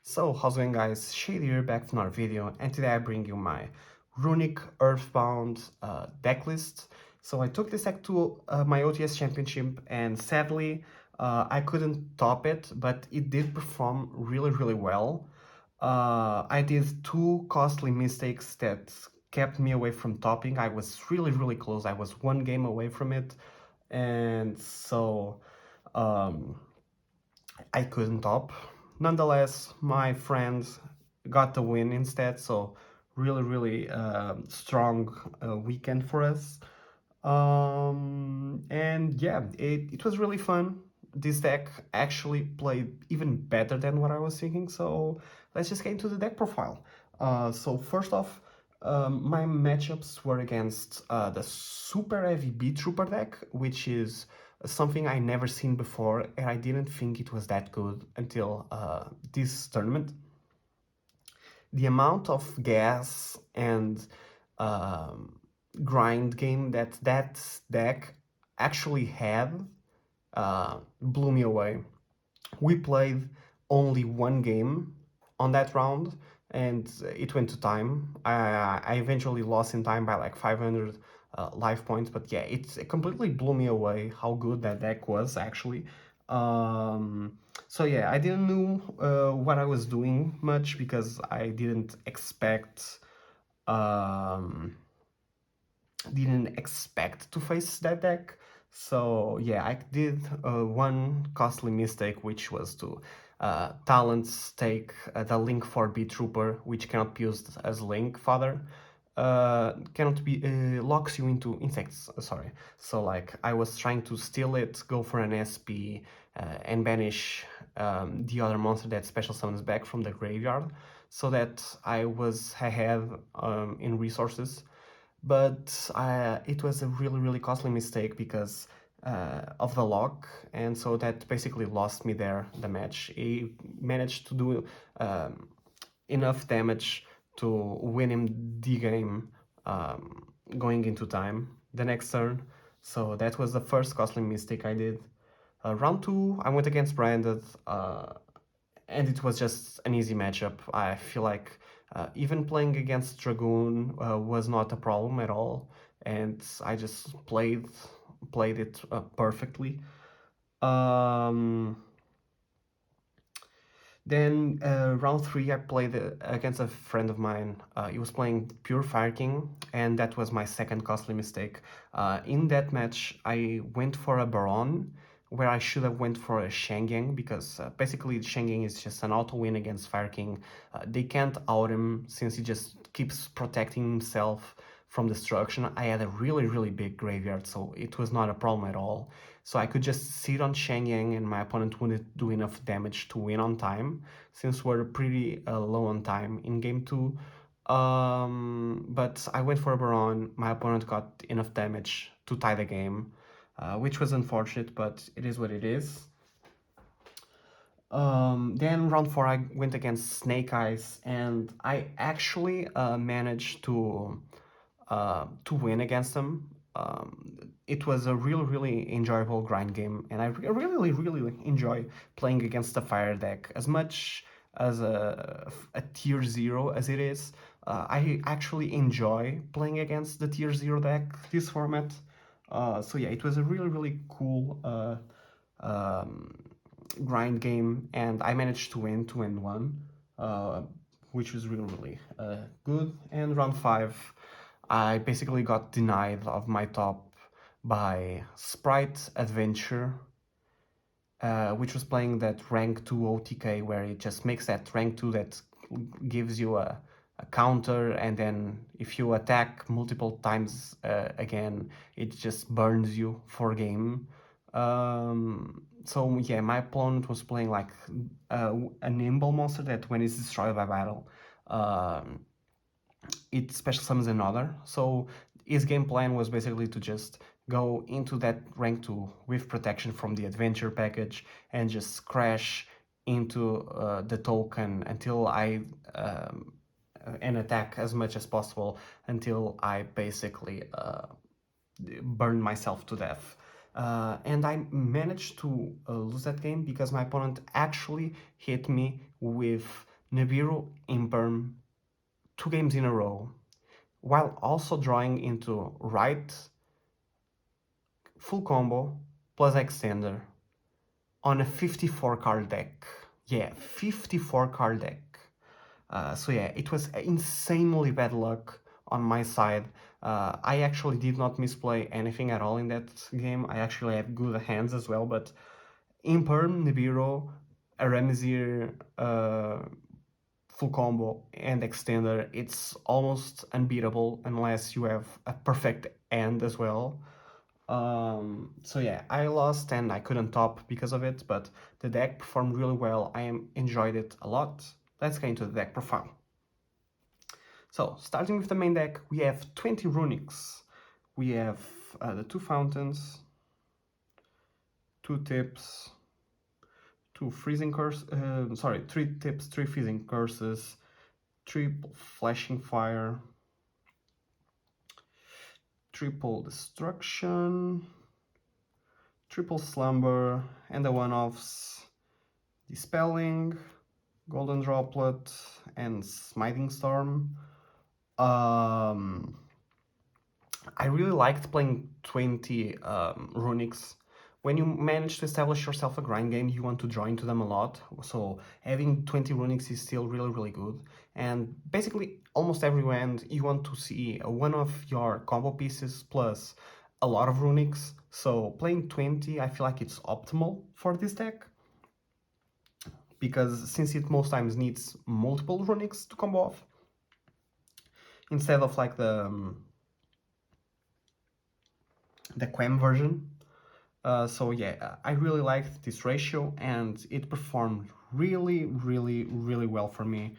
So, how's it going, guys? Shady here, back with another video, and today I bring you my Runick Earthbound decklist. So I took this deck to my OTS Championship, and sadly, I couldn't top it, but it did perform really well. I did two costly mistakes that kept me away from topping. I was really close. I was one game away from it, and so um, I couldn't top. Nonetheless, my friend got the win instead, so really strong weekend for us. And yeah, it was really fun. This deck actually played even better than what I was thinking, so let's just get into the deck profile. So first off, my matchups were against the super heavy Beat Trooper deck, which is something I never seen before, and I didn't think it was that good until this tournament. The amount of gas and grind game that deck actually had blew me away. We played only one game on that round, and it went to time. I eventually lost in time by like 500 life points, but yeah, it completely blew me away how good that deck was actually. Um, so yeah, I didn't know what I was doing much because I um, didn't expect to face that deck. So yeah, I did one costly mistake, which was to talents take the link for Beat Trooper, which cannot be used as link fodder. Cannot be locks you into insects. Sorry. So like I was trying to steal it, go for an SP, and banish the other monster that special summons back from the graveyard, so that I was ahead in resources. But it was a really costly mistake because of the lock, and so that basically lost me there the match. He managed to do enough damage to win him the game going into time the next turn. So that was the first costly mistake I did. Round 2, I went against Branded, and it was just an easy matchup. I feel like even playing against Dragoon was not a problem at all, and I just played it perfectly. Um, then round 3, I played against a friend of mine. He was playing pure Fire King, and that was my second costly mistake. In that match, I went for a Baron, where I should have went for a Shengyang, because basically Shengyang is just an auto win against Fire King. They can't out him since he just keeps protecting himself from destruction. I had a really big graveyard, so it was not a problem at all. So I could just sit on Shengyang and my opponent wouldn't do enough damage to win on time, since we're pretty low on time in game 2. But I went for a Baron, my opponent got enough damage to tie the game, which was unfortunate, but it is what it is. Then round 4 I went against Snake Eyes, and I actually managed to win against them. It was a really enjoyable grind game, and I really enjoy playing against the fire deck as much as a tier 0 as it is. I actually enjoy playing against the tier 0 deck this format. So yeah, it was a really cool um, grind game, and I managed to win 2-1, which was really good. And round 5, I basically got denied of my top by Sprite Adventure, which was playing that rank 2 OTK, where it just makes that rank 2 that gives you a counter, and then if you attack multiple times again, it just burns you for game. So yeah, my opponent was playing like a nimble monster that when it's destroyed by battle, it special summons another. So his game plan was basically to just go into that rank 2 with protection from the adventure package and just crash into the token until and attack as much as possible until I basically burn myself to death. And I managed to lose that game because my opponent actually hit me with Nibiru Imperm 2 games in a row, while also drawing into right full combo plus extender on a 54 card deck. Yeah, 54 card deck. So yeah, it was insanely bad luck on my side. I actually did not misplay anything at all in that game. I actually had good hands as well, but Imperm, Nibiru, a Ramesir, full combo and extender, it's almost unbeatable unless you have a perfect end as well. So yeah, I lost and I couldn't top because of it, but the deck performed really well. I enjoyed it a lot. Let's get into the deck profile. So, starting with the main deck, we have 20 Runicks. We have the 2 fountains, 2 tips, 2 freezing curse, 3 tips, 3 freezing curses, 3 flashing fire, triple destruction, triple slumber, and the one-offs dispelling, golden droplet, and smiting storm. I really liked playing 20 Runicks. When you manage to establish yourself a grind game, you want to draw into them a lot. So having 20 Runicks is still really, really good. And basically, almost every end, you want to see one of your combo pieces plus a lot of Runicks. So playing 20, I feel like it's optimal for this deck. Because since it most times needs multiple Runicks to combo off, instead of like the Quem version. So yeah, I really liked this ratio and it performed really, really, really well for me.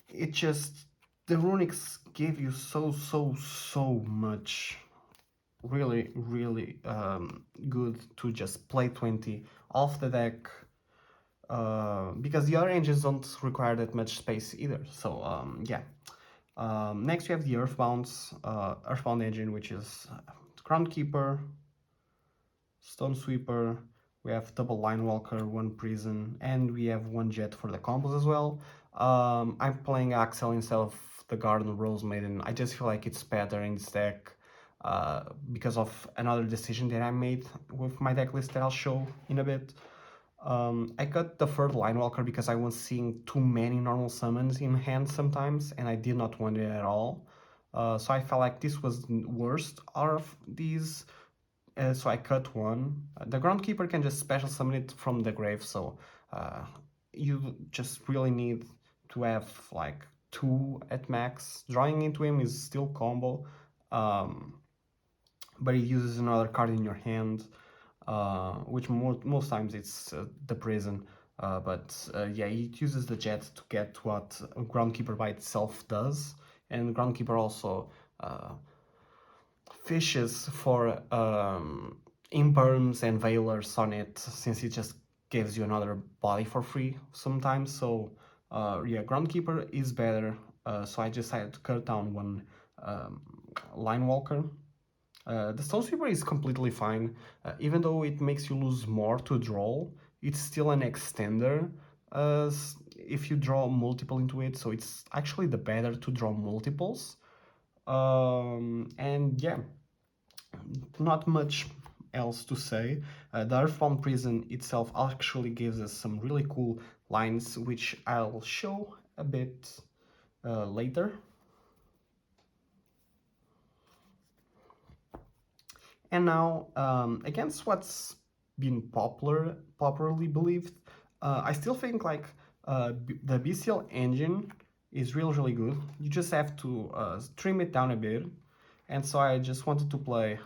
It just, the Runicks gave you so much. Really, really good to just play 20 off the deck. Because the other engines don't require that much space either. So yeah. Next we have the Earthbound engine, which is Groundkeeper, Stone Sweeper, we have double Line Walker, 1 Prison, and we have 1 Jet for the combos as well. I'm playing Axel instead of the Garden Rose Maiden. I just feel like it's better in this deck because of another decision that I made with my deck list that I'll show in a bit. I got the 3rd Line Walker because I was seeing too many normal summons in hand sometimes, and I did not want it at all. So I felt like this was the worst out of these, so I cut 1. The Groundkeeper can just special summon it from the grave, so you just really need to have like 2 at max. Drawing into him is still combo, but it uses another card in your hand. Which most times it's the prison, but yeah, it uses the jet to get what Groundkeeper by itself does, and Groundkeeper also fishes for imperms and veilers on it, since it just gives you another body for free sometimes. So yeah, Groundkeeper is better, so I decided to cut down 1 Line Walker. The Stone Sweeper is completely fine, even though it makes you lose more to draw. It's still an extender if you draw multiple into it, so it's actually the better to draw multiples. And yeah, not much else to say. The Earthbound Prison itself actually gives us some really cool lines, which I'll show a bit later. And now, against what's been popularly believed, I still think like the Bystial engine is really good. You just have to trim it down a bit. And so I just wanted to play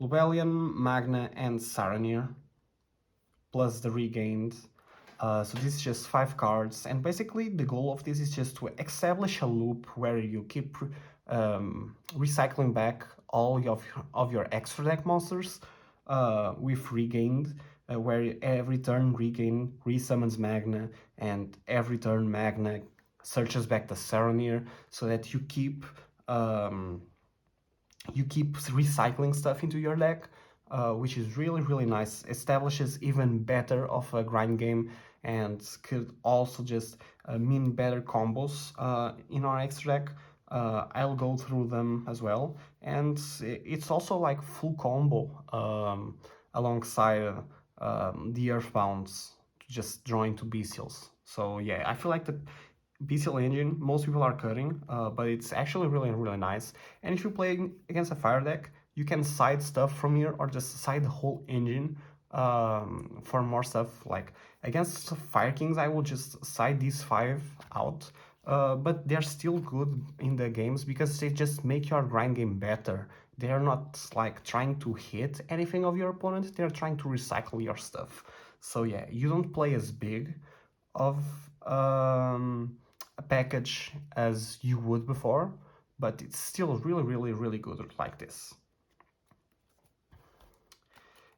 Lubellion, Magna, and Saranir, plus the regained. So this is just 5 cards, and basically the goal of this is just to establish a loop where you keep recycling back all of your extra deck monsters with regained, where every turn regain resummons Magna, and every turn Magna searches back the Saranir, so that you keep recycling stuff into your deck. which is really nice. Establishes even better of a grind game and could also just mean better combos in our extra deck. I'll go through them as well, and it's also like full combo alongside the Earthbounds, just drawing to Bystials. So yeah, I feel like the Bystial engine, most people are cutting, but it's actually really nice. And if you're playing against a fire deck, you can side stuff from here or just side the whole engine for more stuff. Like against Fire Kings, I will just side these 5 out, but they're still good in the games because they just make your grind game better. They're not like trying to hit anything of your opponent, they're trying to recycle your stuff. So yeah, you don't play as big of a package as you would before, but it's still really good like this.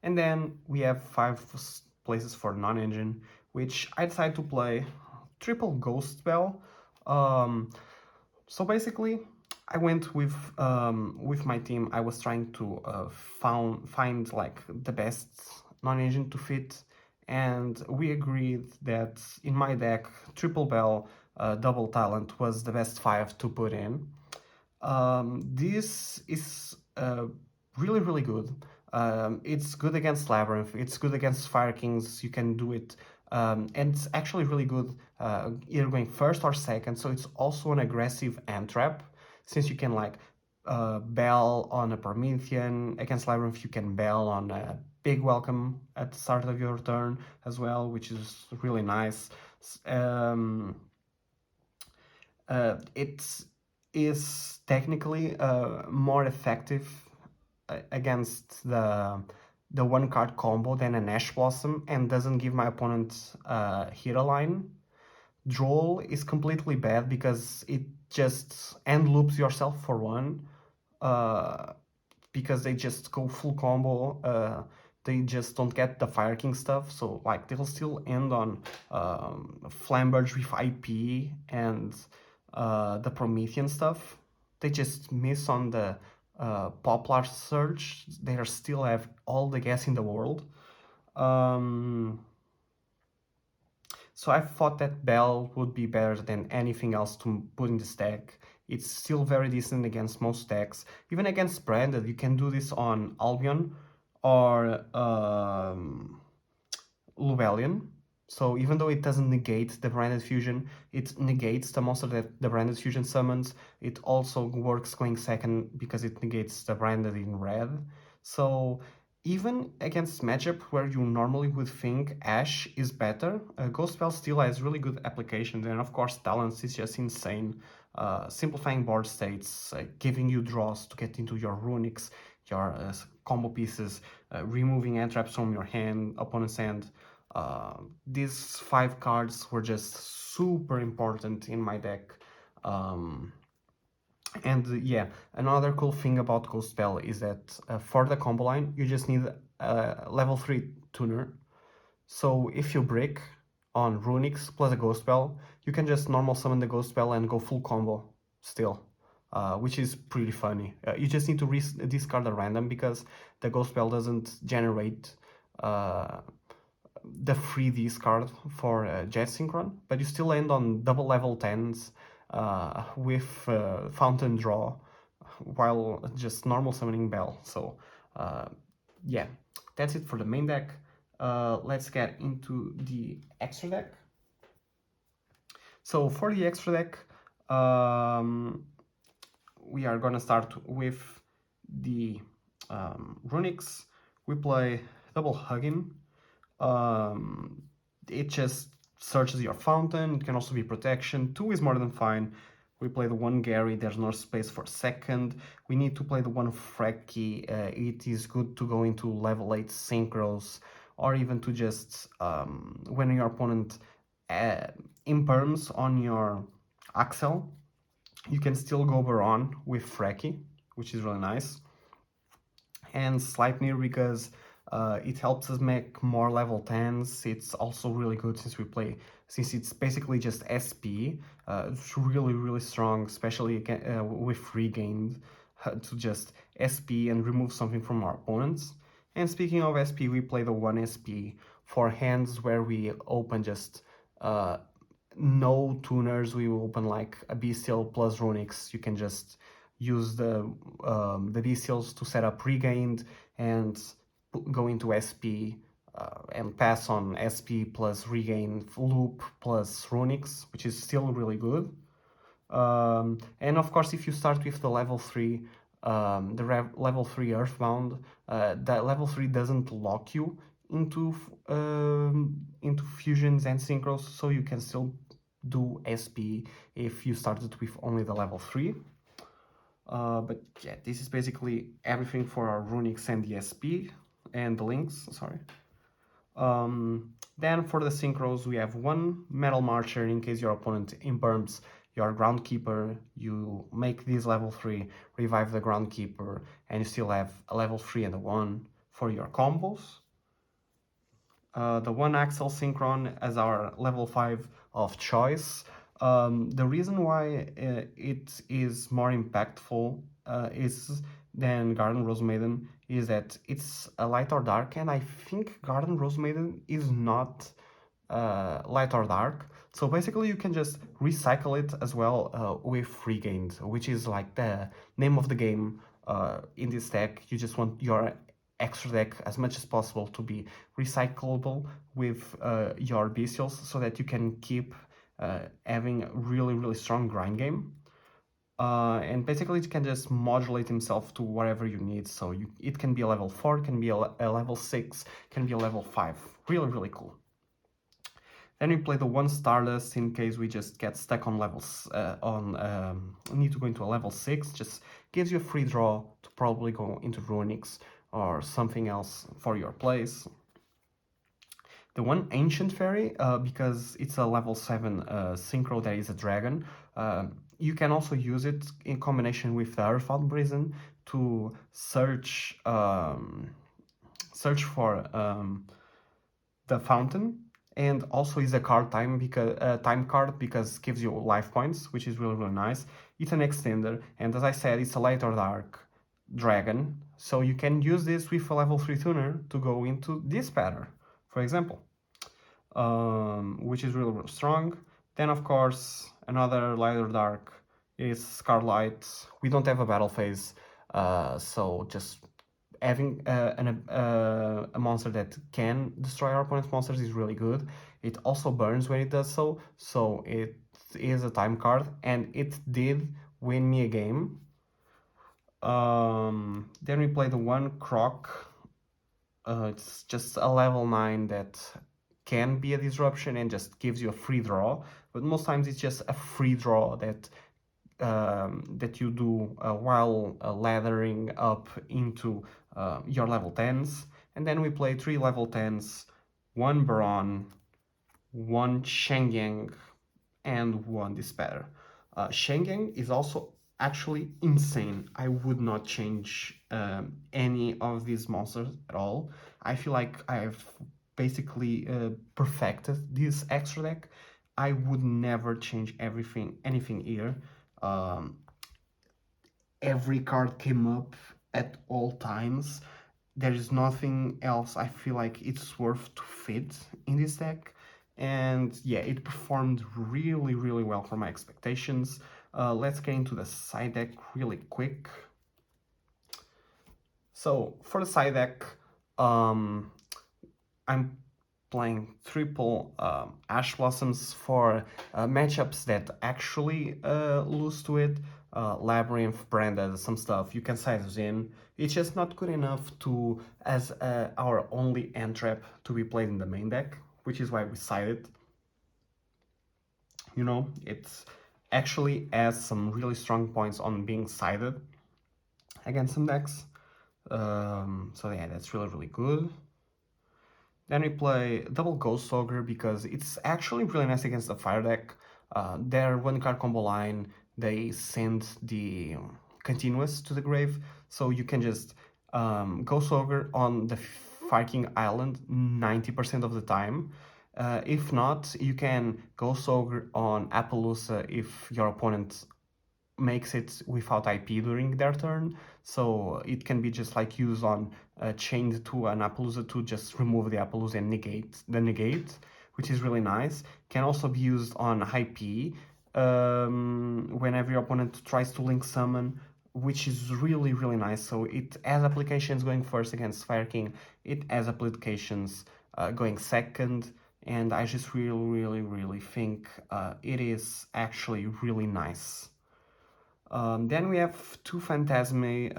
And then we have 5 places for non-engine, which I decided to play triple Ghost Bell. So basically, I went with my team. I was trying to find like the best non-engine to fit, and we agreed that in my deck, triple Bell, double talent was the best 5 to put in. This is really good. It's good against Labyrinth, it's good against Fire Kings, you can do it. And it's actually really good either going first or second, so it's also an aggressive end trap, since you can like Bell on a Promethean. Against Labyrinth you can Bell on a Big Welcome at the start of your turn as well, which is really nice. It is technically more effective against the 1-card combo than an Ash Blossom, and doesn't give my opponent hero line. Droll is completely bad because it just end loops yourself for 1, because they just go full combo. They just don't get the Fire King stuff, so like they'll still end on Flamberge with IP and the Promethean stuff. They just miss on the Poplar Surge. They still have all the gas in the world. So I thought that Bell would be better than anything else to put in this deck. It's still very decent against most decks. Even against Branded, you can do this on Albion or Llewellyn. So even though it doesn't negate the Branded Fusion, it negates the monster that the Branded Fusion summons. It also works going second because it negates the Branded in red. So even against matchup where you normally would think Ash is better, Ghost Spell still has really good applications, and of course Talents is just insane. Simplifying board states, giving you draws to get into your Runicks, your combo pieces, removing end traps from your hand, opponent's hand. These 5 cards were just super important in my deck. And yeah, another cool thing about Ghost Spell is that for the combo line, you just need a level 3 tuner. So if you break on Runicks plus a Ghost Spell, you can just normal summon the Ghost Spell and go full combo still, which is pretty funny. You just need to discard a random because the Ghost Spell doesn't generate the free discard for Jet Synchron, but you still end on double level 10s with Fountain Draw while just normal summoning Bell. So yeah, that's it for the main deck. Let's get into the extra deck. So for the extra deck, we are gonna start with the Runicks. We play double Hugging. It just searches your fountain. It can also be protection. 2 is more than fine. We play the 1 Gary, there's no space for second. We need to play the 1 Frecky. It is good to go into level 8 synchros, or even to just, when your opponent imperms on your Axel, you can still go Baron with Frecky, which is really nice. And Sleipnir because it helps us make more level 10s. It's also really good since it's basically just SP. It's really strong, especially with regained, to just SP and remove something from our opponents. And speaking of SP, we play the 1 SP for hands where we open just no tuners. We will open like a Bystial plus Runicks. You can just use the Bystials to set up regained and go into SP and pass on SP plus regain loop plus Runicks, which is still really good. And of course, if you start with the level 3, level 3 Earthbound, that level 3 doesn't lock you into fusions and synchros, so you can still do SP if you started with only the level 3. But yeah, this is basically everything for our Runicks and the SP and the links, sorry. Then for the synchros, we have one Metal Marcher in case your opponent imperms your Groundkeeper. You make this level 3, revive the Groundkeeper, and you still have a level 3 and a 1 for your combos. The one Axel Synchron as our level 5 of choice. The reason why it is more impactful is than Garden Rose Maiden is that it's a light or dark, and I think Garden Rose Maiden is not light or dark. So basically you can just recycle it as well with Regained, which is like the name of the game in this deck. You just want your extra deck as much as possible to be recyclable with your Bystials so that you can keep having a really strong grind game. And basically it can just modulate himself to whatever you need. So it can be a level 4, it can be a level 6, can be a level 5. Really cool. Then we play the one Stardust in case we just get stuck on levels, need to go into a level 6. Just gives you a free draw to probably go into Runicks or something else for your place. The one Ancient Fairy, because it's a level 7 synchro that is a dragon, you can also use it in combination with the Earthbound Prison to search for the fountain, and also is a card time card because it gives you life points, which is really nice. It's an extender, and as I said, it's a light or dark dragon, so you can use this with a level 3 tuner to go into this pattern, for example, which is really strong. Then of course another light or dark is Scarlight. We don't have a battle phase, so just having a monster that can destroy our opponent's monsters is really good. It also burns when it does so, so it is a time card, and it did win me a game. Then we play the one Croc. It's just a level 9 that can be a disruption and just gives you a free draw, but most times it's just a free draw that you do while laddering up into your level 10s. And then we play 3 level 10s, 1 Baron, 1 Shengyang, and 1 Despair. Shengyang is also actually insane. I would not change any of these monsters at all. I feel like I've basically perfected this extra deck. I would never change anything here. Every card came up at all times. There is nothing else I feel like it's worth to fit in this deck. And yeah, it performed really well for my expectations. Let's get into the side deck really quick. So for the side deck, I'm playing triple Ash Blossoms for matchups that actually lose to it. Labyrinth, Branded, some stuff you can size those in. It's just not good enough to as our only end trap to be played in the main deck, which is why we side it. You know, it actually has some really strong points on being sided against some decks. So yeah, that's really good. Then we play double Ghost Ogre because it's actually really nice against the fire deck. Their one card combo line, they send the continuous to the grave, so you can just Ghost Ogre on the Fire King Island 90% of the time. If not, you can Ghost Ogre on Appaloosa if your opponent makes it without IP during their turn, so it can be just like used on chained to an Appaloosa to just remove the Appaloosa and negate the negate, which is really nice. Can also be used on IP whenever your opponent tries to link summon, which is really, really nice. So it has applications going first against Fire King, it has applications going second, and I just really think it is actually really nice. Then we have two Phantasme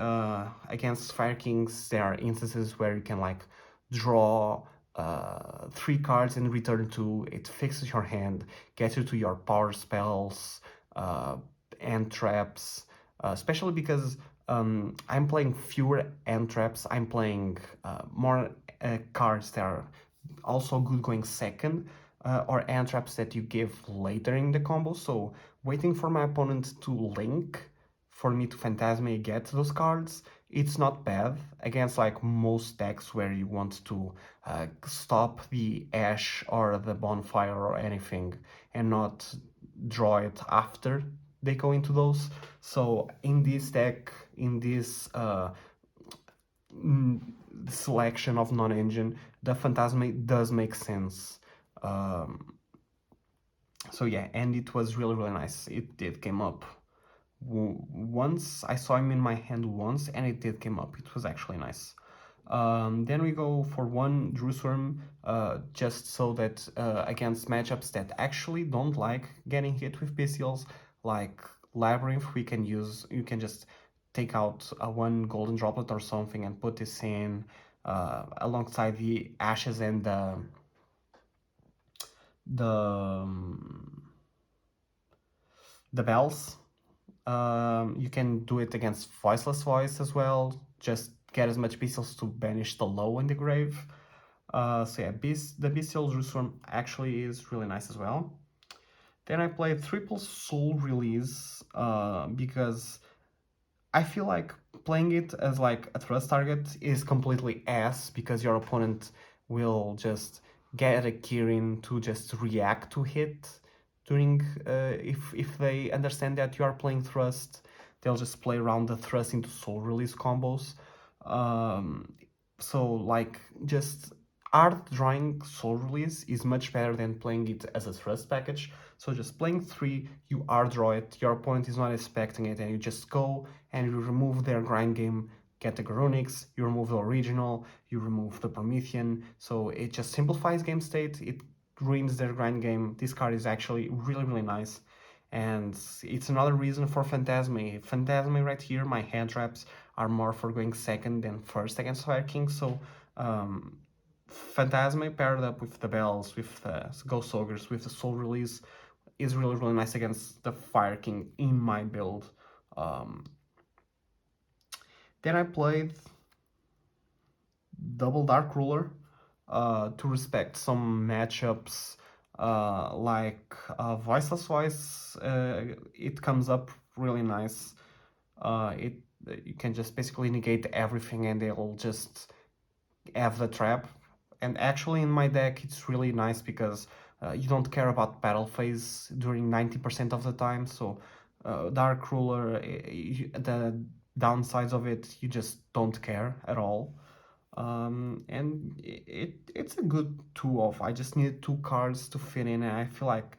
against Fire Kings. There are instances where you can like draw 3 cards and return 2. It fixes your hand, gets you to your power spells and traps, especially because I'm playing fewer end traps. I'm playing more cards that are also good going second, or end traps that you give later in the combo. So waiting for my opponent to link for me to Phantasme get those cards, it's not bad against like most decks where you want to stop the Ash or the Bonfire or anything and not draw it after they go into those. So in this deck, in this selection of non-engine, the Phantasme does make sense. So yeah, and it was really nice. It did came up once. I saw him in my hand once, and it did came up. It was actually nice. Then we go for one Jerusalem, just so that against matchups that actually don't like getting hit with Bystials, like Labyrinth, you can just take out one golden droplet or something and put this in alongside the Ashes and the bells. You can do it against Voiceless Voice as well. Just get as much Bystials to banish the low in the grave. So yeah, the Bystial Jerusalem actually is really nice as well. Then I played triple Soul Release because I feel like playing it as like a thrust target is completely ass, because your opponent will just get a Kirin to just react to hit during if they understand that you are playing thrust. They'll just play around the thrust into soul release combos. So like just art drawing soul release is much better than playing it as a thrust package. So just playing 3, you art draw it, your opponent is not expecting it, and you just go and you remove their grind game, get the Runicks, you remove the original, you remove the Promethean, so it just simplifies game state, it ruins their grind game. This card is actually really nice, and it's another reason for Phantasme. Phantasme right here, my hand traps are more for going second than first against Fire King, so Phantasme paired up with the bells, with the Ghost Ogres, with the Soul Release is really nice against the Fire King in my build. Then I played double Dark Ruler to respect some matchups like Voiceless Voice. It comes up really nice. You can just basically negate everything and they'll just have the trap. And actually in my deck it's really nice because you don't care about battle phase during 90% of the time, so Dark Ruler, the downsides of it, you just don't care at all. And it's a good 2-off. I just needed 2 cards to fit in, and I feel like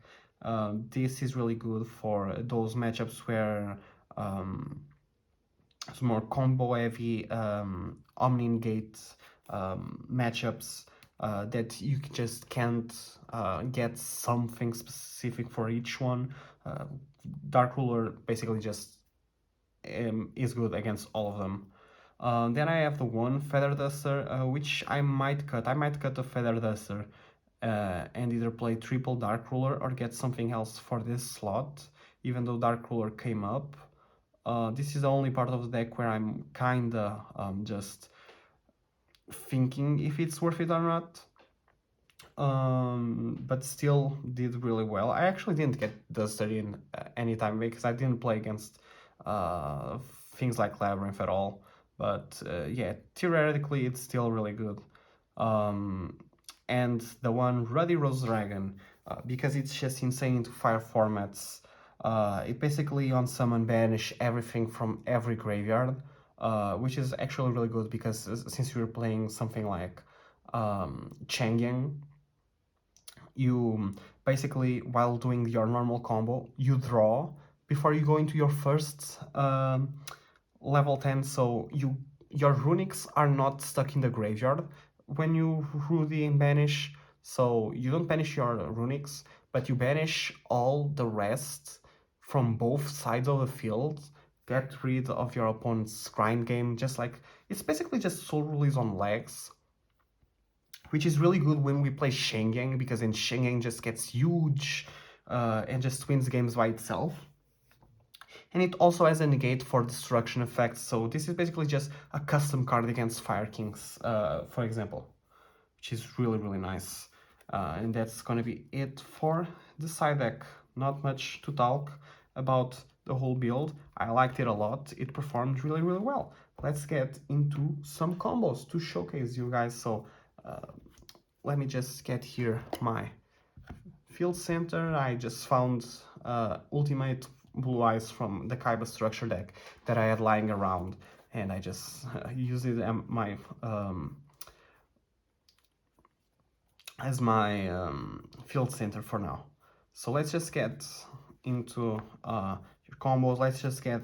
this is really good for those matchups where it's more combo heavy, Omni-Negate matchups that you just can't get something specific for each one. Dark Ruler basically just is good against all of them. Then I have the one Feather Duster, which I might cut. I might cut the Feather Duster and either play triple Dark Ruler or get something else for this slot, even though Dark Ruler came up. This is the only part of the deck where I'm kinda just thinking if it's worth it or not. But still did really well. I actually didn't get Duster in anytime because I didn't play against things like Labyrinth at all. But yeah, theoretically it's still really good. And the one Ruddy Rose Dragon, because it's just insane into fire formats. It basically on summon banish everything from every graveyard, which is actually really good because since you're playing something like Changyang, you basically, while doing your normal combo, you draw before you go into your first level 10, so your Runicks are not stuck in the graveyard when you Rudy and banish, so you don't banish your Runicks, but you banish all the rest from both sides of the field, get rid of your opponent's grind game, just like, it's basically just soul release on legs, which is really good when we play Shengyang, because then Shengyang just gets huge and just wins games by itself. And it also has a negate for destruction effects, so this is basically just a custom card against Fire Kings, for example, which is really, really nice. And that's gonna be it for the side deck. Not much to talk about the whole build. I liked it a lot. It performed really, really well. Let's get into some combos to showcase you guys. So let me just get here my field center. I just found ultimate blue eyes from the Kaiba structure deck that I had lying around, and I just used it as my field center for now. So let's just get into your combos. Let's just get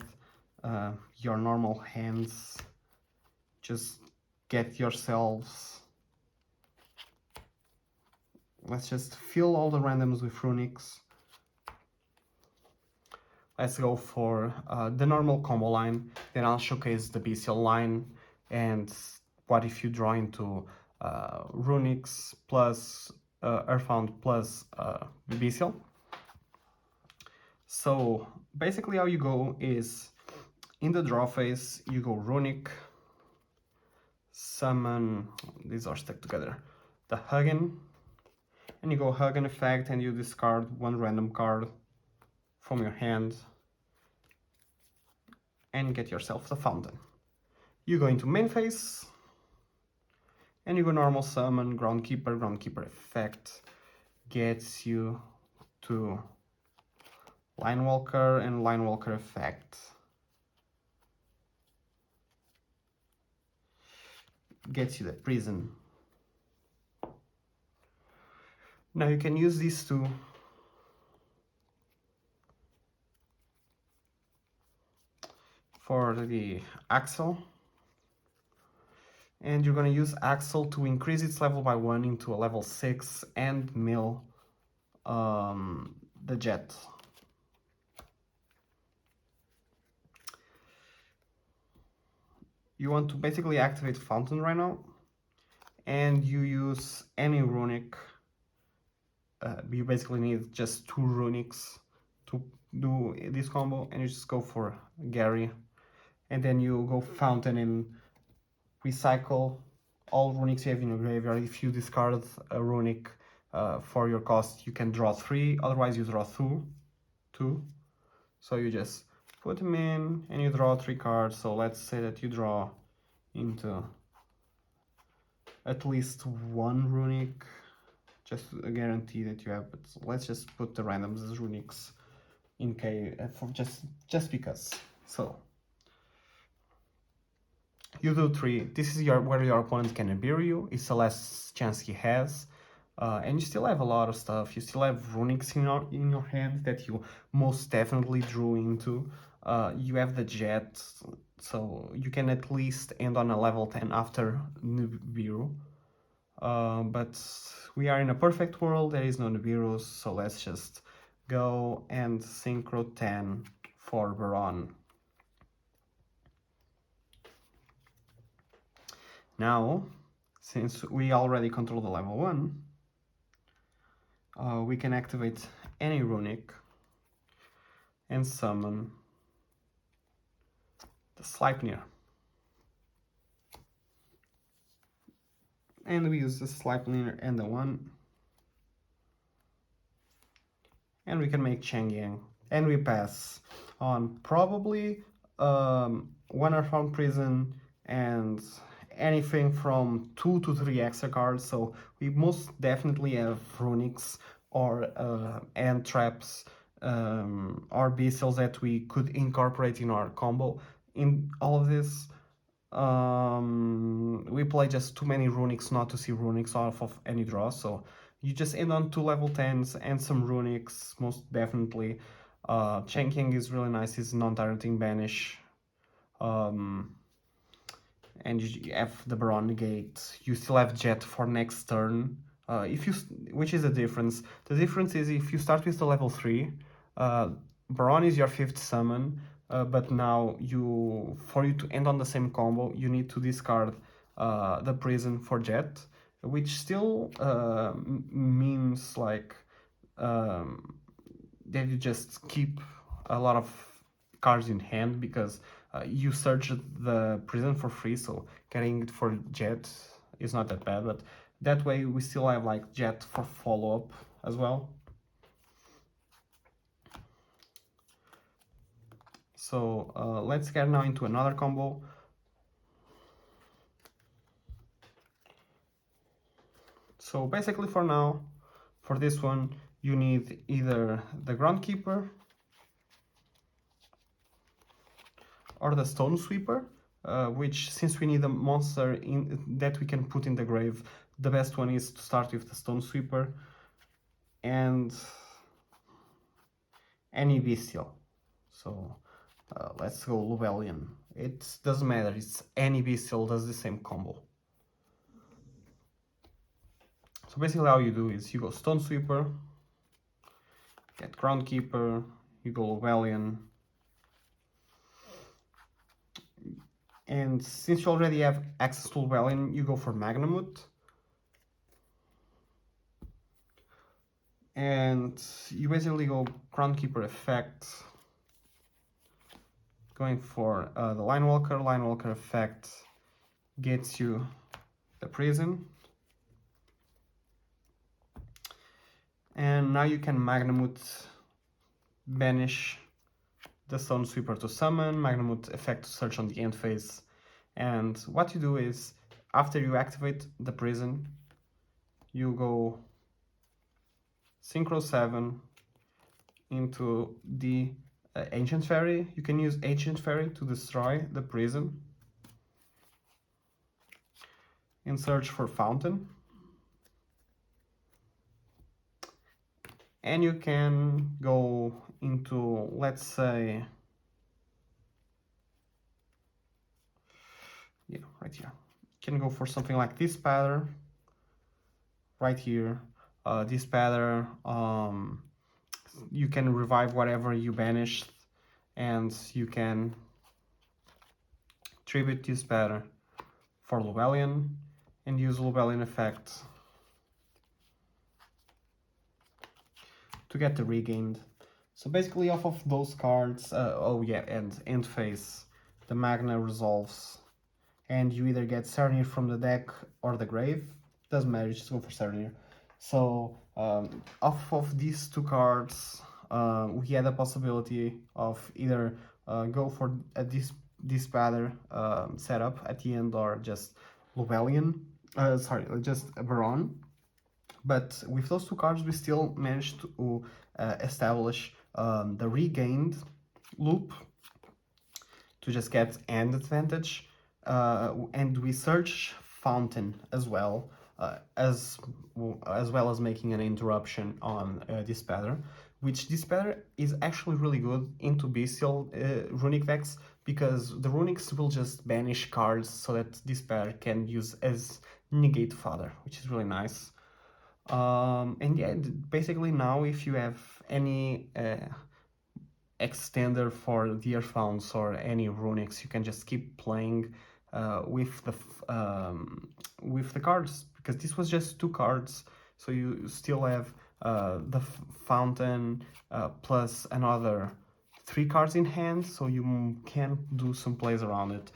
your normal hands. Just get yourselves. Let's just fill all the randoms with Runicks. Let's go for the normal combo line. Then I'll showcase the Bystial line. And what if you draw into Runicks plus Earthbound plus Bystial? So basically how you go is, in the draw phase, you go Runick, summon, these are stuck together, the Hugin, and you go Hugin effect and you discard one random card from your hand and get yourself the fountain. You go into main phase and you go normal summon, groundkeeper effect gets you to Linewalker and Linewalker effect gets you the prison. Now you can use these two for the Axel, and you're going to use Axel to increase its level by 1 into a level 6 and mill the Jet. You want to basically activate Fountain right now, and you use any Runick. You basically need just 2 Runicks to do this combo, and you just go for Gary, and then you go Fountain and recycle all Runicks you have in your graveyard. If you discard a Runick for your cost, you can draw 3, otherwise you draw 2. So you just put them in and you draw 3 cards. So let's say that you draw into at least 1 Runick, just to guarantee that you have, but let's just put the randoms as Runicks in case, for just because. So you do 3. This is where your opponent can Nibiru you. It's the last chance he has. And you still have a lot of stuff. You still have Runicks in your hand that you most definitely drew into. You have the Jet, so you can at least end on a level 10 after Nibiru. But we are in a perfect world, there is no Nibiru, so let's just go and Synchro 10 for Baron. Now, since we already control the level 1, we can activate any Runick and summon the Sleipnir. And we use the Sleipnir and the 1. And we can make Changyang. And we pass on probably 1 Earthbound Prison and anything from 2 to 3 extra cards. So we most definitely have Runicks or End Traps or Bystials that we could incorporate in our combo. In all of this, we play just too many Runicks not to see Runicks off of any draw, so you just end on 2 level 10s and some Runicks, most definitely. Chenking is really nice, it's non-targeting banish. And you have the Baron negate. You still have Jet for next turn. Which is the difference? The difference is if you start with the level 3, Baron is your 5th summon, but now for you to end on the same combo, you need to discard the Prison for Jet, which still means like that you just keep a lot of cards in hand because you search the Prison for free, so getting it for Jet is not that bad, but that way we still have like Jet for follow-up as well. So let's get now into another combo. So basically for now, for this one, you need either the Groundkeeper or the Stone Sweeper, which since we need a monster that we can put in the grave, the best one is to start with the Stone Sweeper and any Bystial. So let's go Llewellyn. It doesn't matter, it's any Bystial does the same combo. So basically how you do is you go Stone Sweeper, get Groundkeeper, you go Llewellyn, and since you already have access to Llewellyn, you go for Magnamut. And you basically go Groundkeeper effect, going for the Linewalker. Linewalker effect gets you the Prison. And now you can Magnamut banish the Stone Sweeper to summon, Magnamut effect to search on the end phase. And what you do is, after you activate the Prison, you go Synchro 7 into the Ancient Fairy. You can use Ancient Fairy to destroy the Prison and search for Fountain. And you can go into, let's say, yeah, right here. You can go for something like this pattern, right here. This pattern, you can revive whatever you banished, and you can tribute this pattern for Llewellyn and use Llewellyn effect to get the regained. So basically off of those cards, oh yeah, and end phase, the Magna resolves, and you either get Serenir from the deck or the grave, doesn't matter, just go for Serenir. So off of these two cards, we had a possibility of either go for this pattern setup at the end or just Llewellyn, just a Baron. But with those two cards, we still managed to establish the regained loop to just get end advantage, and we search Fountain as well, as well as making an interruption on this pattern, which this pattern is actually really good into Bystial Runick decks, because the Runicks will just banish cards so that this pattern can use as negate fodder, which is really nice. And yeah, basically now if you have any extender for the Earthbounds or any Runicks, you can just keep playing with the cards, because this was just 2 cards, so you still have the Fountain plus another 3 cards in hand, so you can do some plays around it.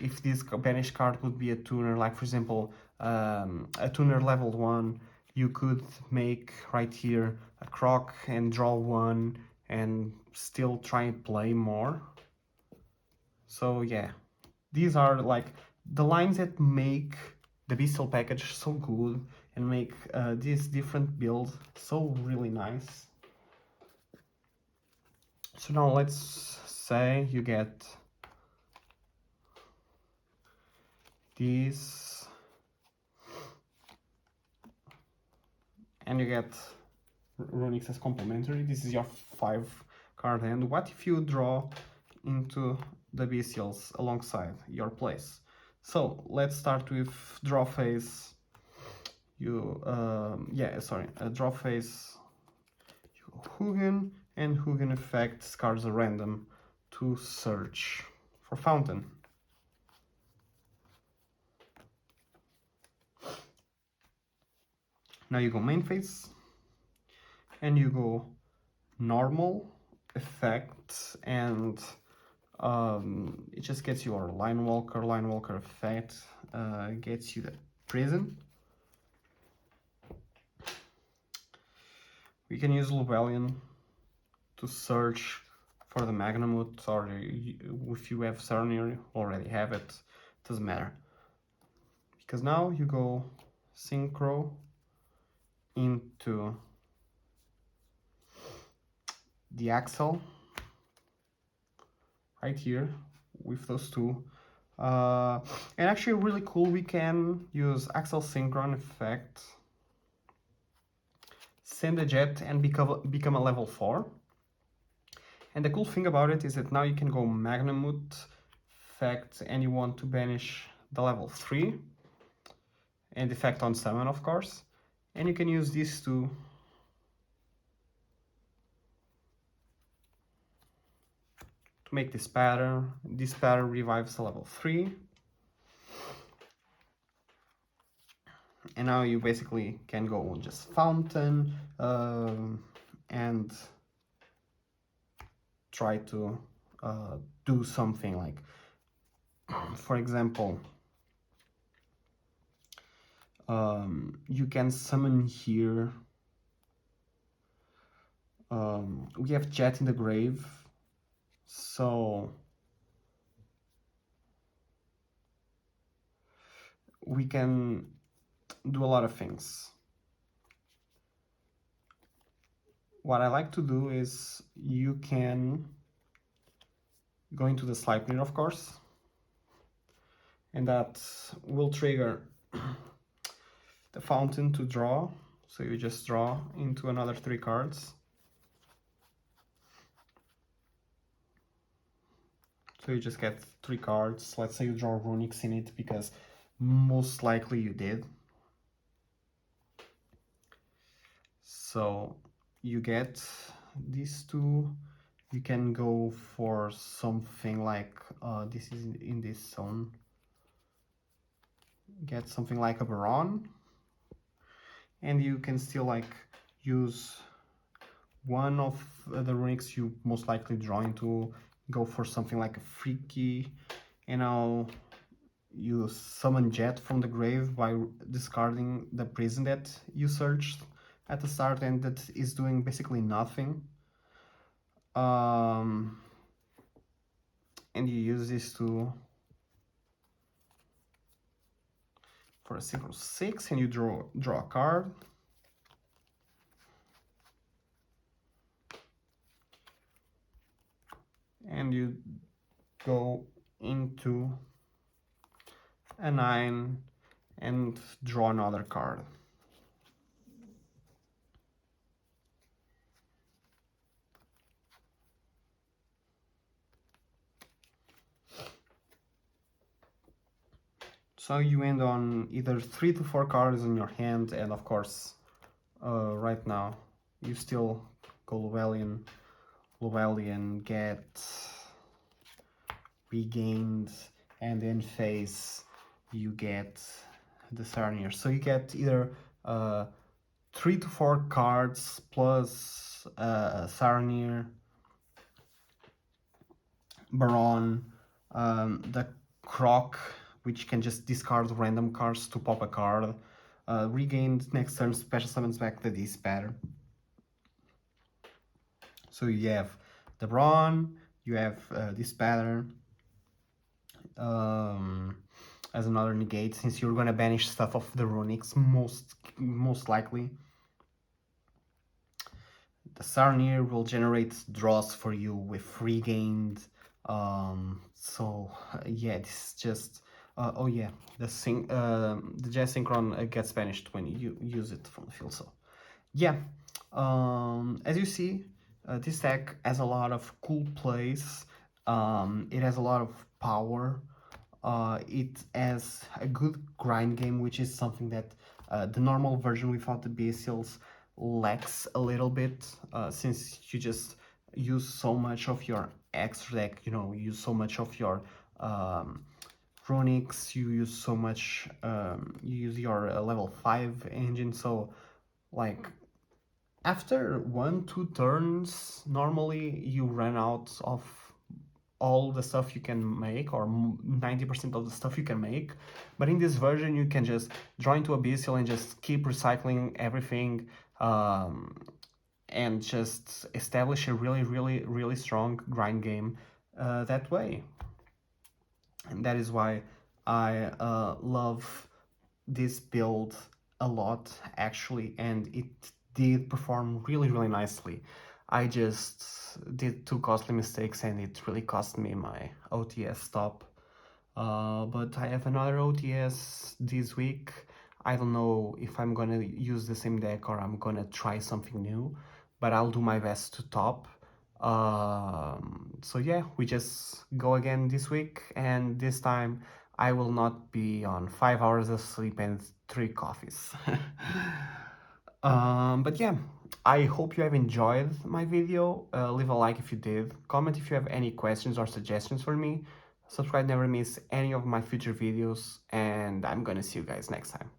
If this banished card would be a tuner, like for example a tuner level 1, you could make right here a Croc and draw 1 and still try and play more. So yeah, these are like the lines that make the Bystial package so good and make this different build so really nice. So now let's say you get this, and you get Runicks as complementary. This is your 5-card hand. What if you draw into the Bystials alongside your place? So let's start with draw phase. Draw phase. Hugin, and Hugin effect discards a random to search for fountain. Now you go main phase, and you go normal effect, and it just gets your line walker effect, gets you the prison. We can use Llewellyn to search for the Magnamut, or if you have Sarnier, you already have it, doesn't matter. Because now you go Synchro into the Axel, right here, with those two. And actually really cool, we can use Axel Synchron effect, send a jet, and become a level 4. And the cool thing about it is that now you can go Magnamut effect, and you want to banish the level 3, and effect on summon, of course. And you can use these two to make this pattern. This pattern revives the level 3. And now you basically can go on just Fountain and try to do something like, for example, you can summon here. We have Jet in the grave, so we can do a lot of things. What I like to do is you can go into the Sleipnir, of course, and that will trigger the Fountain to draw. So you just draw into another 3 cards. So you just get 3 cards. Let's say you draw Runicks in it, because most likely you did. So you get these 2. You can go for something like, this is in this zone. Get something like a Baron. And you can still like use one of the Runicks you most likely draw into, go for something like a Freaky, and now you summon Jet from the grave by discarding the prison that you searched at the start, and that is doing basically nothing. And you use this to for a single 6, and you draw a card. And you go into a 9 and draw another card. So you end on either 3 to 4 cards in your hand, and of course, right now, you still go Llewellyn, get regained, and then face you get the Sarnier. So you get either 3 to 4 cards plus Sarnier, Baron, the Croc, which can just discard random cards to pop a card, regained next turn special summons back the this pattern. So you have the Baron, you have this pattern as another negate, since you're gonna banish stuff of the Runicks most likely. the Sarnier will generate draws for you with regained. So yeah, this is just oh yeah, the Jazz Synchron gets banished when you use it from the field. So yeah, as you see, this deck has a lot of cool plays. It has a lot of power. It has a good grind game, which is something that the normal version without the Bystials lacks a little bit, since you just use so much of your extra deck, you know, use so much of your Runicks, you use so much, you use your level 5 engine, so like after 1-2 turns, normally you run out of all the stuff you can make, or 90% of the stuff you can make. But in this version, you can just draw into a Bystial and just keep recycling everything, and just establish a really strong grind game that way. And that is why I love this build a lot, actually, and it did perform really nicely. I just did 2 costly mistakes and it really cost me my OTS stop. But I have another OTS this week. I don't know if I'm gonna use the same deck or I'm gonna try something new, but I'll do my best to top. So yeah, we just go again this week, and this time I will not be on 5 hours of sleep and 3 coffees. But yeah, I hope you have enjoyed my video. Leave a like if you did. Comment if you have any questions or suggestions for me. Subscribe, never miss any of my future videos, and I'm gonna see you guys next time.